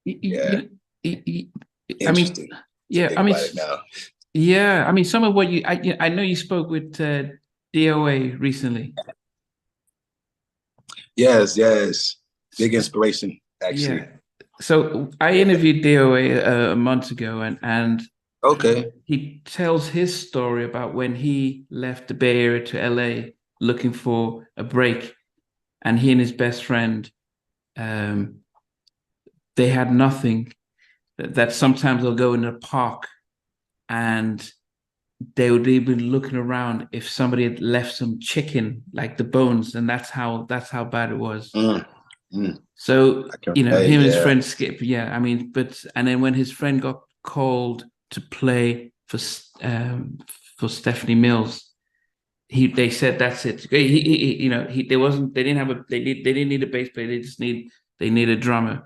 Yeah, y- y- I mean, interesting to yeah, think about it now. yeah, I mean, some of what I know you spoke with DOA recently. Yes, yes. Big inspiration, Yeah. actually. So I Yeah. interviewed DOA a month ago, and Okay. he tells his story about when he left the Bay Area to LA looking for a break, and he and his best friend, um, they had nothing. That sometimes they'll go in the park and they would even looking around if somebody had left some chicken, like the bones, and that's how bad it was. Mm, mm. So, I can him relate. and his Yeah. friend Skip, yeah, I mean, but and then when his friend got called to play um for Stephanie Mills, they said that's it. There wasn't they didn't have a they didn't need a bass player, they need a drummer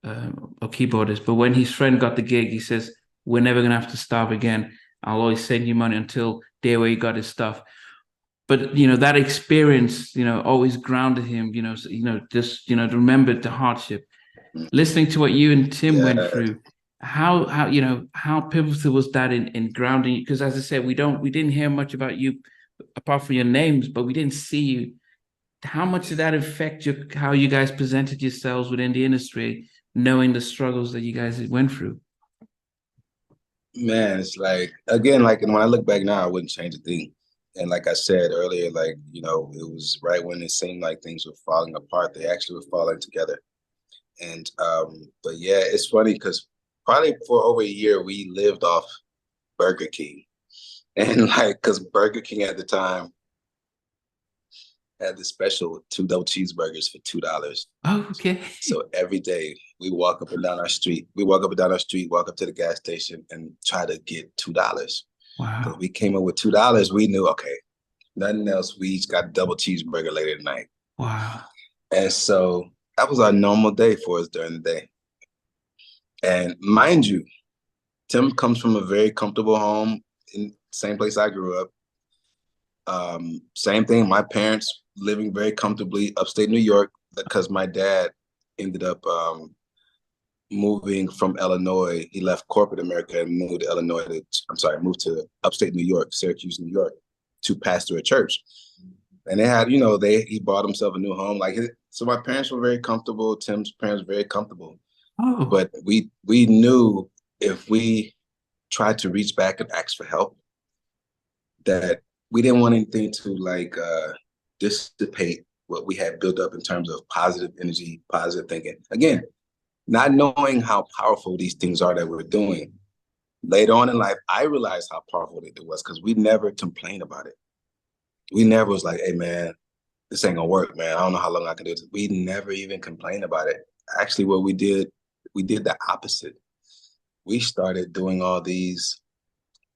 or keyboardist. But when his friend got the gig, he says, "We're never gonna have to starve again. I'll always send you money until day where he got his stuff." But that experience, always grounded him. Just remembered the hardship. Mm, Listening to what you and Tim went yeah. through, how pivotal was that in grounding you? Because as I said, we didn't hear much about you apart from your names, but we didn't see you. How much did that affect how you guys presented yourselves within the industry, knowing the struggles that you guys went through? Man, it's like again, like and when I look back now, I wouldn't change a thing. And like I said earlier, like, it was right when it seemed like things were falling apart, they actually were falling together. And but yeah, it's funny because probably for over a year we lived off Burger King. And like because Burger King at the time had this special two double cheeseburgers for $2. Oh, okay. So every day we walk up and down our street. We walk up and down our street, walk up to the gas station and try to get $2. Because Wow. we came up with $2, we knew, okay, nothing else. We each got a double cheeseburger later tonight. Wow. And so that was our normal day for us during the day. And mind you, Tim comes from a very comfortable home in the same place I grew up. Same thing, my parents living very comfortably upstate New York because my dad ended up moving from Illinois. He left corporate America and moved to Illinois. Moved to upstate New York, Syracuse, New York, to pastor a church. And they had, he bought himself a new home. So my parents were very comfortable. Tim's parents were very comfortable. Oh, But we knew if we tried to reach back and ask for help, that we didn't want anything to dissipate what we had built up in terms of positive energy, positive thinking. Again, not knowing how powerful these things are that we're doing. Later on in life, I realized how powerful it was because we never complained about it. We never was like, hey, man, this ain't gonna work, man. I don't know how long I can do this. We never even complained about it. Actually, what we did the opposite. We started doing all these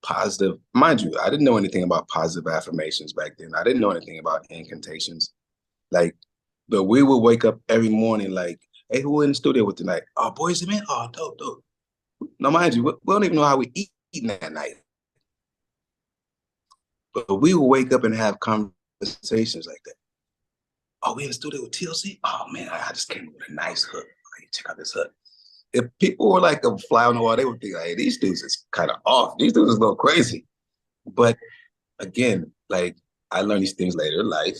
positive, mind you, I didn't know anything about positive affirmations back then. I didn't know anything about incantations. Like, but we would wake up every morning like, hey, who in the studio with tonight? Oh, boys and men. Oh, dope, dope. Now, mind you, we don't even know how we eating that night. But we will wake up and have conversations like that. Oh, we in the studio with TLC? Oh, man, I just came up with a nice hook. Hey, check out this hook. If people were like a fly on the wall, they would think, hey, these dudes is kind of off. These dudes is a little crazy. But again, like I learned these things later in life.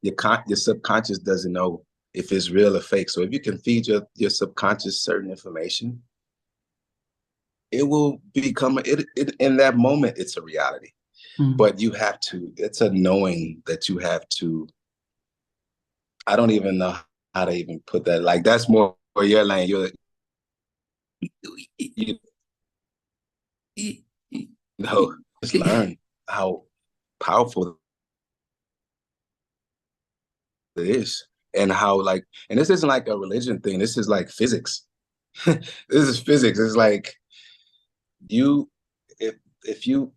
Your subconscious doesn't know if it's real or fake. So if you can feed your subconscious certain information, it will become in that moment, it's a reality. mm. But it's a knowing that you have to, I don't even know how to even put that. Like that's more for your lane. You know, just learn how powerful it is and how and this isn't like a religion thing. This is like physics. This is physics. It's like you, if you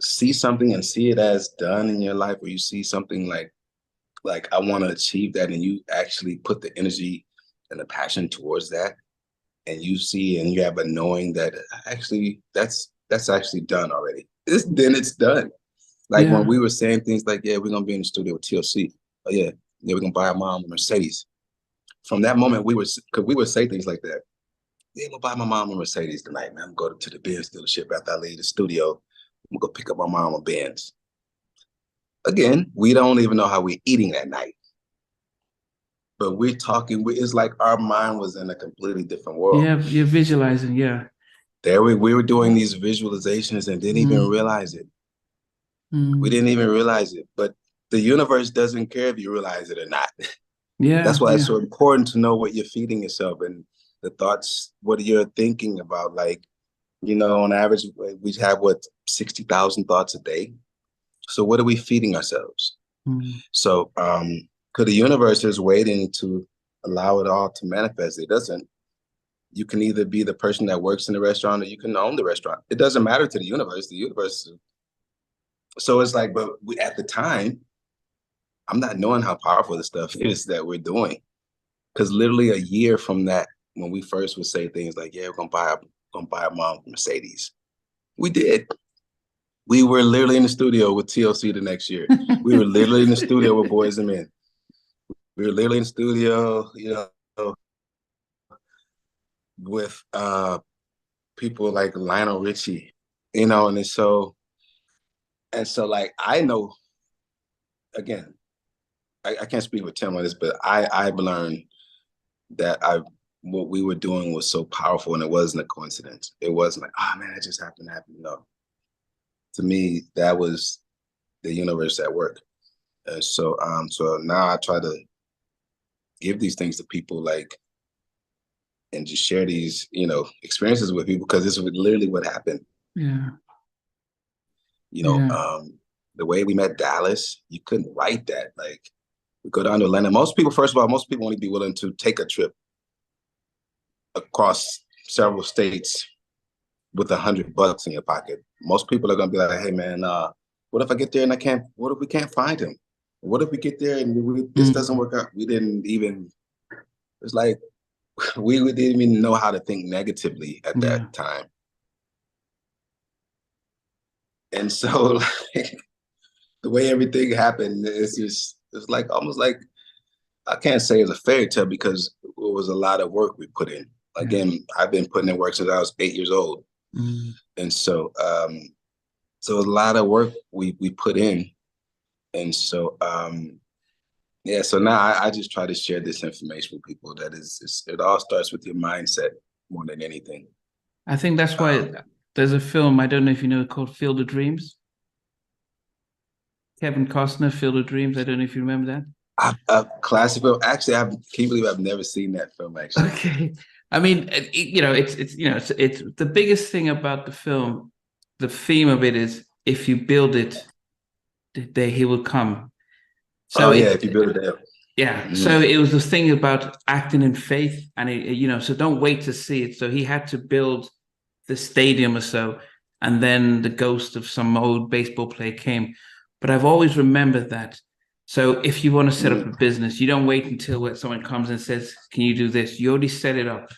see something and see it as done in your life, or you see something like I want to achieve that, and you actually put the energy and the passion towards that, and you see and you have a knowing that actually that's actually done already. Then it's done. Like when Yeah. we were saying things like, yeah, we're gonna be in the studio with TLC. Oh yeah, we're gonna buy our mom a Mercedes. From that moment, we would say things like that. Yeah, I'm gonna buy my mom a Mercedes tonight, man. I'm gonna go to the Benz dealership after I leave the studio. I'm gonna go pick up my mom a Benz. Again, we don't even know how we're eating that night. But we're talking, it's like our mind was in a completely different world. Yeah, you're visualizing, yeah. There we were doing these visualizations and didn't even realize it. We didn't even realize it. But the universe doesn't care if you realize it or not. Yeah. That's why it's so important to know what you're feeding yourself and the thoughts, what you're thinking about. Like, you know, on average, we have 60,000 thoughts a day. So what are we feeding ourselves? So, because the universe is waiting to allow it all to manifest. It doesn't. You can either be the person that works in the restaurant or you can own the restaurant. It doesn't matter to the universe. The universe. So it's like, but at the time, I'm not knowing how powerful the stuff is that we're doing. Because literally a year from that, when we first would say things like, yeah, we're gonna buy a mom a Mercedes. We did. We were literally in the studio with TLC the next year. We were literally in the studio with Boys and Men. We were literally in the studio, you know, with people like Lionel Richie, you know, and so like I know, again, I can't speak with Tim on this, but I've learned that what we were doing was so powerful and it wasn't a coincidence. It wasn't like, oh man, it just happened to happen. No. To me, that was the universe at work. And so now I try to give these things to people, like, and just share these, you know, experiences with people, because this is literally what happened. Yeah. You know, the way we met Dallas, you couldn't write that. Like, we go down to Atlanta. Most people only be willing to take a trip across several states with $100 in your pocket. Most people are gonna be like, hey man, what if I get there and what if we can't find him? What if we get there and this doesn't work out? We didn't even, it's like, we didn't even know how to think negatively at that time. And so like, the way everything happened, it's like almost like, I can't say it's a fairy tale because it was a lot of work we put in. Again, I've been putting in work since I was 8 years old. And so so a lot of work we put in. And so so now I just try to share this information with people. That it all starts with your mindset more than anything. I think that's why there's a film, I don't know if you know, called Field of Dreams. Kevin Costner, Field of Dreams. I don't know if you remember that. Classic film. Actually, I can't believe I've never seen that film, actually. Okay. I mean, you know, it's the biggest thing about the film. The theme of it is, if you build it, he will come. So if you build it there. Yeah. So it was the thing about acting in faith, and you know, so don't wait to see it. So he had to build the stadium or so, and then the ghost of some old baseball player came. But I've always remembered that. So if you want to set up a business, you don't wait until someone comes and says, can you do this? You already set it up,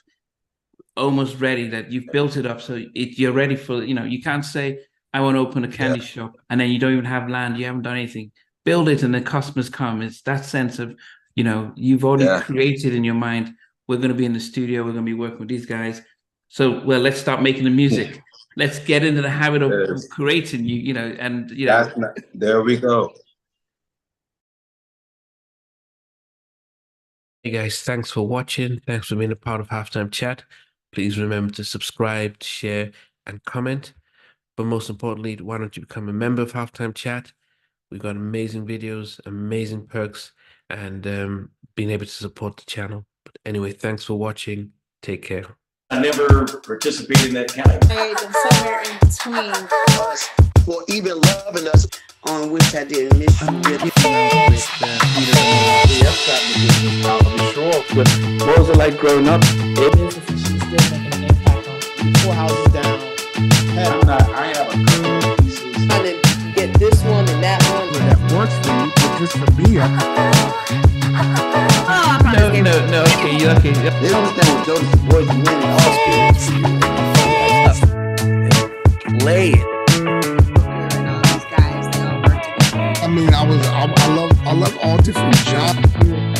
almost ready, that you've built it up. So you're ready for, you know, you can't say, I want to open a candy shop, and then you don't even have land. You haven't done anything. Build it and the customers come. It's that sense of, you know, you've already created in your mind, we're going to be in the studio, we're going to be working with these guys. So, well, let's start making the music. Let's get into the habit of creating, you know, and, you know. There we go. Hey guys, thanks for watching. Thanks for being a part of Halftime Chat. Please remember to subscribe, share, and comment. But most importantly, why don't you become a member of Halftime Chat? We've got amazing videos, amazing perks, and being able to support the channel. But anyway, thanks for watching. Take care. I never participated in that category. And somewhere in between us, or even loving us, on which I didn't miss you. What was it like growing up? She's still making an impact on 4 houses down. I have a pieces. Trying to get this one and that one. That works for you, but just for me, No, okay, you're okay. They don't understand what Jonas' voice is winning all spirits. Play it. I mean, I love all different genres.